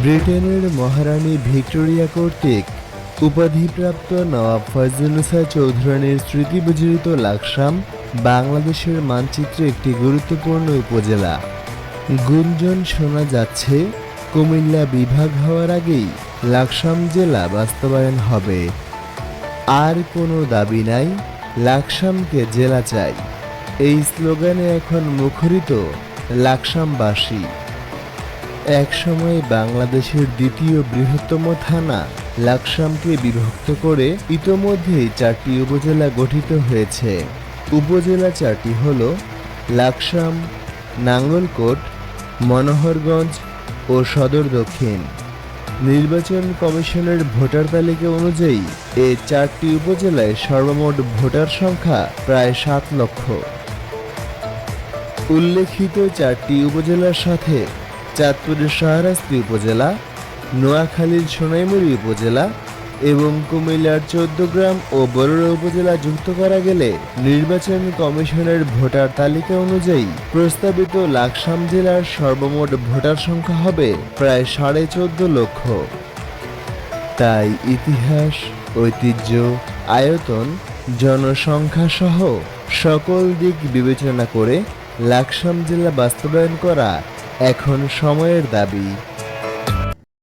ব্রিটেনের মহারানী ভিক্টোরিয়া কর্তৃক উপাধিপ্রাপ্ত নওয়াব ফয়জুন্নেছা চৌধুরানীর স্মৃতিবিজড়িত লাকসাম বাংলাদেশের মানচিত্রে একটি গুরুত্বপূর্ণ উপজেলা। গুঞ্জন শোনা যাচ্ছে কুমিল্লা বিভাগ হওয়ার আগেই লাকসাম জেলা বাস্তবায়ন হবে। আর কোনো দাবি নাই, লাকসামকে জেলা চাই। এই স্লোগানে এখন মুখরিত লাকসামবাসী। একসময় বাংলাদেশের দ্বিতীয় বৃহত্তম থানা লাকসামকে বিভক্ত করে ইতোমধ্যেই 4টি উপজেলা গঠিত হয়েছে। উপজেলা 4টি হল লাকসাম, নাঙ্গলকোট, মনোহরগঞ্জ ও সদর দক্ষিণ। নির্বাচন কমিশনের ভোটার তালিকা অনুযায়ী এই 4টি উপজেলায় সর্বমোট ভোটার সংখ্যা প্রায় 7 লক্ষ। উল্লেখিত 4টি উপজেলার সাথে চাঁদপুরের শাহরাস্তি উপজেলা, নোয়াখালীর সোনাইমুড়ি উপজেলা এবং কুমিল্লার 14 গ্রাম ও বরুড়া উপজেলা যুক্ত করা গেলে নির্বাচন কমিশনের ভোটার তালিকা অনুযায়ী প্রস্তাবিত লাকসাম জেলার সর্বমোট ভোটার সংখ্যা হবে প্রায় 14.5 লক্ষ। তাই ইতিহাস, ঐতিহ্য, আয়তন, জনসংখ্যা সহ সকল দিক বিবেচনা করে লাকসাম জেলা বাস্তবায়ন করা এখন সময়ের দাবি।